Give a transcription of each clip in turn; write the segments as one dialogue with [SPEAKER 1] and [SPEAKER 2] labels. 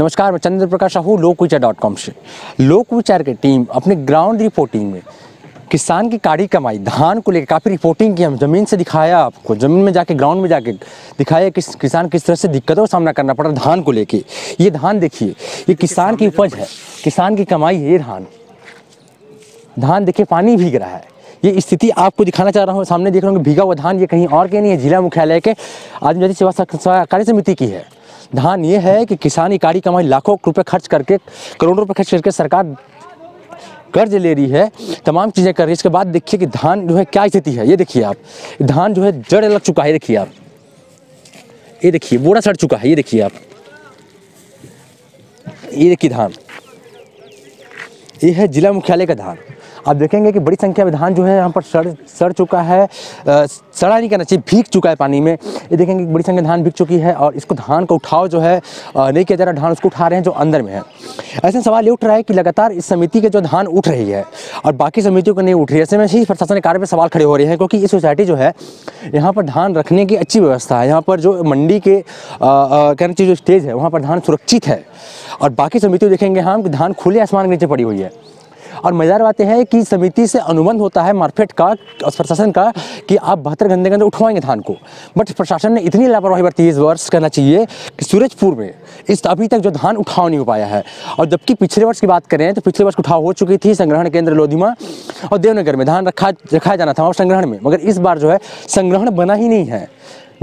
[SPEAKER 1] नमस्कार, मैं चंद्र प्रकाश साहू लोकविचार.com से। लोकविचार की टीम अपने ग्राउंड रिपोर्टिंग में किसान की काड़ी कमाई धान को लेकर काफ़ी रिपोर्टिंग की। हम ज़मीन से दिखाया, आपको ज़मीन में जाके ग्राउंड में जाके दिखाया कि किसान किस तरह से दिक्कतों का सामना करना पड़ा धान को लेके। ये धान देखिए, ये किसान की उपज है, किसान की कमाई है। ये धान देखिए पानी भीग रहा है। ये स्थिति आपको दिखाना चाह रहा हूँ। सामने देख रहा हूँ भीगा हुआ धान, ये कहीं और के नहीं है, जिला मुख्यालय के आदिम सेवा सहकारी समिति की है। धान ये है कि किसान इकाई कमाई लाखों रुपए खर्च करके, करोड़ों रुपए खर्च करके सरकार कर्ज ले रही है, तमाम चीज़ें कर रही है। इसके बाद देखिए कि धान जो है क्या स्थिति है। ये देखिए आप, धान जो है जड़ लग चुका है। देखिए आप, ये देखिए बोरा सड़ चुका है। ये देखिए आप, ये देखिए धान, ये है जिला मुख्यालय का धान। आप देखेंगे कि बड़ी संख्या में धान जो है यहाँ पर सड़ चुका है, सड़ा नहीं करना चाहिए, भीग चुका है पानी में। ये देखेंगे बड़ी संख्या धान भीग चुकी है और इसको धान का उठाव जो है नहीं किया जा रहा। धान उसको उठा रहे हैं जो अंदर में है। ऐसे सवाल ये उठ रहा है कि लगातार इस समिति के जो धान उठ रही है और बाकी समितियों को नहीं उठ रही है। ऐसे में ही प्रशासनिक कार्य पर सवाल खड़े हो रहे हैं, क्योंकि इस सोसाइटी जो है यहाँ पर धान रखने की अच्छी व्यवस्था है। यहाँ पर जो मंडी के कहना चाहिए जो स्टेज है वहाँ पर धान सुरक्षित है, और बाकी समितियों देखेंगे हम कि धान खुले आसमान के नीचे पड़ी हुई है। और मज़ेदार बात है कि समिति से अनुबंध होता है मार्केट का, प्रशासन का, कि आप 72 घंटे के अंदर उठवाएंगे धान को। बट प्रशासन ने इतनी लापरवाही बरती इस वर्ष, कहना चाहिए कि सूरजपुर में इस अभी तक जो धान उठाव नहीं हो पाया है। और जबकि पिछले वर्ष की बात करें तो पिछले वर्ष उठाव हो चुकी थी संग्रहण केंद्र लोधीमा और देवनगर में धान रखाया जाना था और संग्रहण में, मगर इस बार जो है संग्रहण बना ही नहीं है।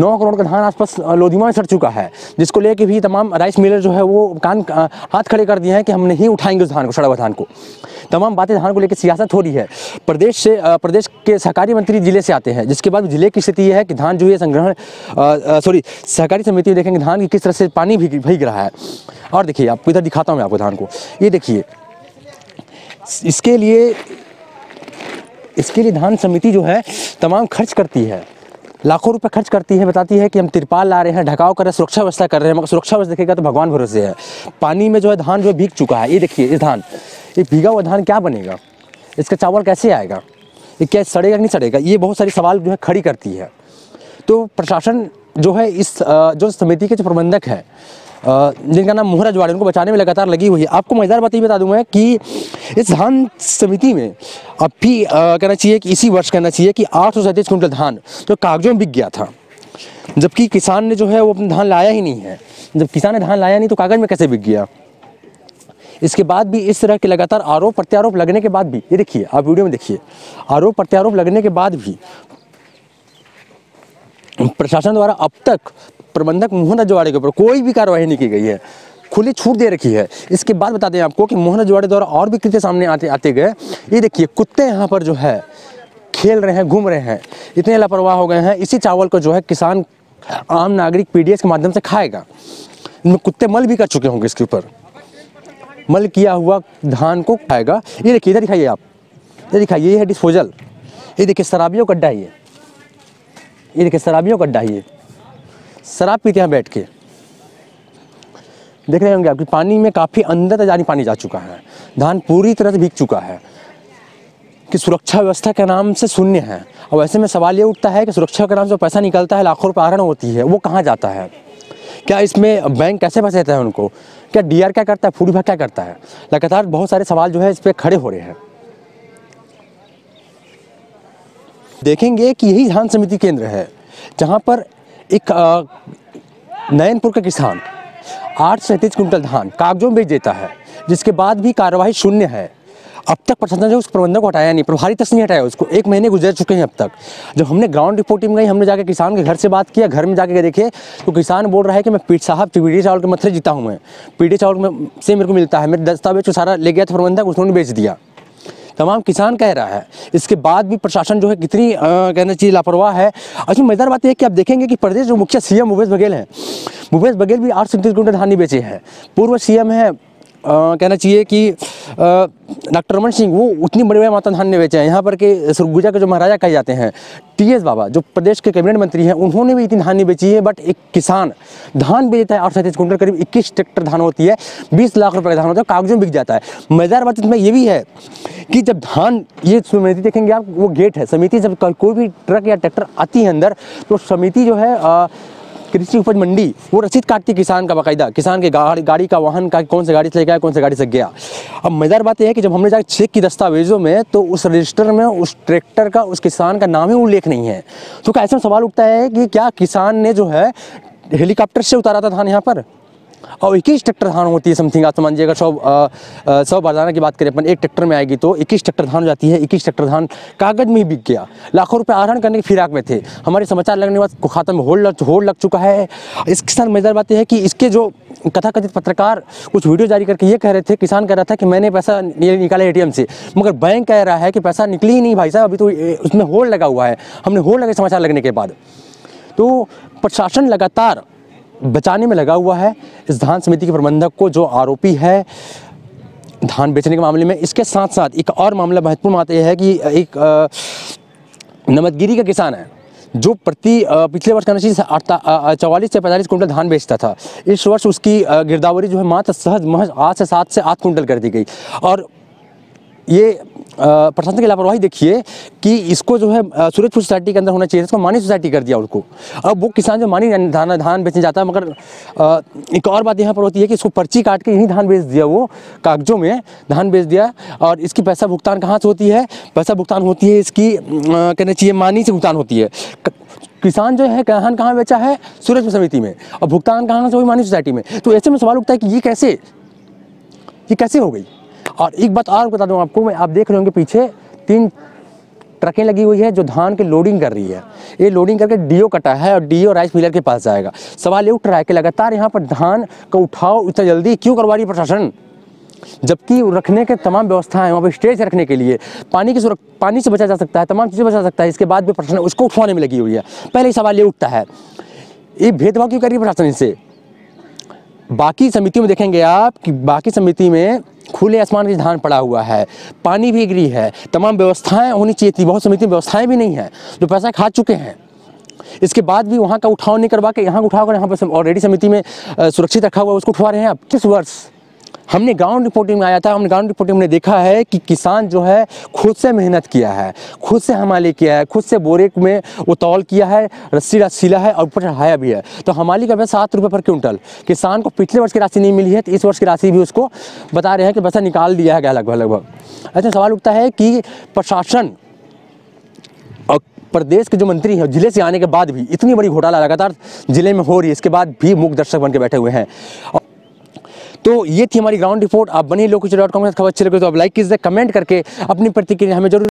[SPEAKER 1] 9 करोड़ का धान आसपास लोधीमा में सड़ चुका है, जिसको लेके भी तमाम राइस मिलर जो है वो हाथ खड़े कर दिए हैं कि हम नहीं उठाएंगे उस धान को, सड़ा हुआ धान को। तमाम बातें धान को लेकर सियासत हो रही है। प्रदेश के सहकारी मंत्री जिले से आते हैं, जिसके बाद जिले की स्थिति यह है कि धान जो है संग्रहण सहकारी समिति देखेंगे धान की किस तरह से पानी भीग रहा है। और देखिए आपको इधर दिखाता हूँ मैं आपको धान को, ये देखिए। इसके लिए धान समिति जो है तमाम खर्च करती है, लाखों रुपए खर्च करती है, बताती है कि हम तिरपाल ला रहे हैं, ढकाव कर रहे हैं, सुरक्षा व्यवस्था कर रहे हैं, मगर सुरक्षा व्यवस्था देखेगा तो भगवान भरोसे है। पानी में जो है धान जो है भीग चुका है। ये देखिए, इस धान, ये भीगा हुआ धान क्या बनेगा, इसका चावल कैसे आएगा, ये क्या सड़ेगा कि नहीं सड़ेगा, ये बहुत सारे सवाल जो है खड़ी करती है। तो प्रशासन जो है इस जो समिति के जो प्रबंधक है जिनका नाम मोहन रजवाड़े, उनको बचाने में लगातार लगी हुई है। आपको मज़ेदार बात ये बता दूं मैं कि इस धान समिति में अब भी कहना चाहिए कि इसी वर्ष कहना चाहिए कि 837 कुंटल धान जो कागजों में बिक गया था, जबकि किसान ने जो है वो अपना धान लाया ही नहीं है। जब किसान ने धान लाया नहीं तो कागज में कैसे बिक गया। इसके बाद भी इस तरह के लगातार आरोप प्रत्यारोप लगने के बाद भी, ये देखिए आप वीडियो में देखिए, आरोप प्रत्यारोप लगने के बाद भी प्रशासन द्वारा अब तक प्रबंधक मोहन रजवाड़े के ऊपर कोई भी कार्रवाई नहीं की गई है, खुली छूट दे रखी है। इसके बाद बता दें आपको कि मोहन रजवाड़े द्वारा और भी कृत्य सामने आते गए। ये देखिए कुत्ते यहाँ पर जो है खेल रहे हैं, घूम रहे हैं, इतने लापरवाह हो गए हैं। इसी चावल को जो है किसान आम नागरिक पीडीएस के माध्यम से खाएगा। इनमें कुत्ते मल भी कर चुके होंगे, इसके ऊपर मल किया हुआ धान को खाएगा। ये देखिए, इधर दिखाइए आप, ये दिखाइए, ये है डिस्पोजल। ये देखिए शराबियों का अड्डा, ये देखिए शराबियों का अड्डा, ये शराब पीते हैं बैठ के। देख रहे होंगे आपकी पानी में काफ़ी अंदर तक जानी पानी जा चुका है, धान पूरी तरह से भीग चुका है कि सुरक्षा व्यवस्था के नाम से शून्य है। और ऐसे में सवाल ये उठता है कि सुरक्षा के नाम से जो पैसा निकलता है, लाखों रुपये आहरण होती है, वो कहाँ जाता है। क्या इसमें बैंक कैसे फंसाता है उनको, क्या डीआर क्या करता है, फूड विभाग क्या करता है। लगातार बहुत सारे सवाल जो है इस पर खड़े हो रहे हैं। देखेंगे कि यही धान समिति केंद्र है जहाँ पर एक नयनपुर का किसान 837 कुंटल धान कागजों में बेच देता है, जिसके बाद भी कार्रवाई शून्य है। अब तक प्रशासन जो उस प्रबंधक को हटाया नहीं, प्रभारी तक नहीं हटाया उसको। 1 महीने गुजर चुके हैं अब तक। जब हमने ग्राउंड रिपोर्टिंग में गई, हमने जाकर किसान के घर से बात किया, घर में जाके देखे तो किसान बोल रहा है कि मैं पीडी चावल के मथरे जीता हूँ, मैं पीडी चावल से मेरे को मिलता है, मेरे दस्तावेज को सारा ले गया था प्रबंधक, उसने बेच दिया। तमाम किसान कह रहा है। इसके बाद भी प्रशासन जो है कितनी कहना चाहिए लापरवाह है। अच्छा मज़ेदार बात यह है कि आप देखेंगे कि प्रदेश जो मुखिया सीएम भूपेश बघेल हैं, भूपेश बघेल भी 837 कुंटल धान नहीं बेचे हैं। पूर्व सीएम है कहना चाहिए कि डॉक्टर रमन सिंह, वो उतनी बड़ी मात्रा धान ने बेचे हैं। यहाँ पर के सरगुजा के जो महाराजा कहे जाते हैं, टीएस बाबा जो प्रदेश के कैबिनेट मंत्री हैं, उन्होंने भी इतनी धान नहीं बेची है। बट एक किसान धान बेचता है 837 कुंटल, करीब 21 ट्रैक्टर धान होती है, 20 लाख रुपए का धान होता है, कागजों में बिक जाता है। मज़ेदार बात इसमें ये भी है कि जब धान, ये समिति देखेंगे आप, वो गेट है समिति, जब कोई भी ट्रक या ट्रैक्टर आती है अंदर तो समिति जो है कृषि उपज मंडी वो रसीद काटती है किसान का बाकायदा, किसान के गाड़ी का वाहन का कौन से गाड़ी से गया कौन से गाड़ी से गया। अब मज़ेदार बात यह है कि जब हमने जाकर चेक की दस्तावेज़ों में तो उस रजिस्टर में उस ट्रैक्टर का उस किसान का नाम ही उल्लेख नहीं है। तो क्या ऐसा सवाल उठता है कि क्या किसान ने जो है हेलीकॉप्टर से उतारा था धान यहाँ पर? और 21 ट्रैक्टर धान होती है समथिंग। आप मान लीजिए अगर 100 बारदाना की बात करें अपन, एक ट्रैक्टर में आएगी तो 21 ट्रैक्टर धान हो जाती है। 21 ट्रैक्टर धान कागज में ही बिक गया। लाखों रुपए आहरण करने की फिराक में थे। हमारे समाचार लगने के बाद खाता में होड़ लग चुका है। इसके साथ मजेदार बात यह है कि इसके जो कथाकथित पत्रकार कुछ वीडियो जारी करके ये कह रहे थे, किसान कह रहा था कि मैंने पैसा निकाला ATM से, मगर बैंक कह रहा है कि पैसा निकली ही नहीं भाई साहब, अभी तो उसमें होड़ लगा हुआ है। हमने होड़ लगे समाचार लगने के बाद। तो प्रशासन लगातार बचाने में लगा हुआ है इस धान समिति के प्रबंधक को, जो आरोपी है धान बेचने के मामले में। इसके साथ साथ एक और मामला महत्वपूर्ण बात यह है कि एक नमदगिरी का किसान है जो पिछले वर्ष कहना चाहिए 44 से 45 कुंटल धान बेचता था। इस वर्ष उसकी गिरदावरी जो है मात्र महज 8 से 8 कुंटल कर दी गई। और ये प्रशासन की लापरवाही देखिए कि इसको जो है सूरजपुर सोसाइटी के अंदर होना चाहिए, इसको मानी सोसाइटी कर दिया उसको। अब वो किसान जो मानी धान बेचने जाता है, मगर एक और बात यहाँ पर होती है कि इसको पर्ची काट के यहीं धान बेच दिया, वो कागजों में धान बेच दिया। और इसकी पैसा भुगतान कहाँ से होती है? पैसा भुगतान होती है इसकी कहना चाहिए मानी से भुगतान होती है। किसान जो है धान कहाँ बेचा है? सूरजपुर समिति में, और भुगतान कहाँ से हुई? मानी सोसाइटी में। तो ऐसे में सवाल उठता है कि ये कैसे हो गई। और एक बात और बता दूं आपको, आप देख रहे होंगे पीछे 3 ट्रकें लगी हुई है जो धान की लोडिंग कर रही है। ये लोडिंग करके डीओ कटा है और डीओ राइस मिलर के पास जाएगा। सवाल ये उठ रहा है कि लगातार यहाँ पर धान का उठाव इतना जल्दी क्यों करवा रही है प्रशासन, जबकि रखने के तमाम व्यवस्था है वहाँ पर स्टेज रखने के लिए, पानी से बचा जा सकता है, तमाम चीज़ें बचा सकता है। इसके बाद भी प्रशासन उसको उठवाने में लगी हुई है। पहले सवाल ये उठता है, ये भेदभाव क्यों कर रही है प्रशासन इससे? बाकी समितियों में देखेंगे आप कि बाकी समिति में खुले आसमान के धान पड़ा हुआ है, पानी भी गिरी है, तमाम व्यवस्थाएं होनी चाहिए थी। बहुत समिति में व्यवस्थाएं भी नहीं है, जो पैसा खा चुके हैं। इसके बाद भी वहाँ का उठाव नहीं करवा के यहाँ उठाकर यहाँ पर ऑलरेडी समिति में सुरक्षित रखा हुआ उसको उठवा रहे हैं आप। किस वर्ष? हमने ग्राउंड रिपोर्टिंग में आया था, हमने ग्राउंड रिपोर्टिंग में देखा है कि किसान जो है खुद से मेहनत किया है, खुद से हमाली किया है, खुद से बोरे में वो तौल किया है, रस्सी सिला है और ऊपर चढ़ाया भी है। तो हमाली का पैसा 7 रुपये पर क्विंटल। किसान को पिछले वर्ष की राशि नहीं मिली है, तो इस वर्ष की राशि भी उसको बता रहे हैं कि पैसा निकाल दिया है लगभग। ऐसा सवाल उठता है कि प्रशासन और प्रदेश के जो मंत्री हैं जिले से आने के बाद भी इतनी बड़ी घोटाला लगातार जिले में हो रही है, इसके बाद भी मूक दर्शक बन के बैठे हुए हैं। तो ये थी हमारी ग्राउंड रिपोर्ट। आप बने लोककुचर.com में खबर अच्छी लगे तो आप लाइक कीजिए, कमेंट करके अपनी प्रतिक्रिया हमें जरूर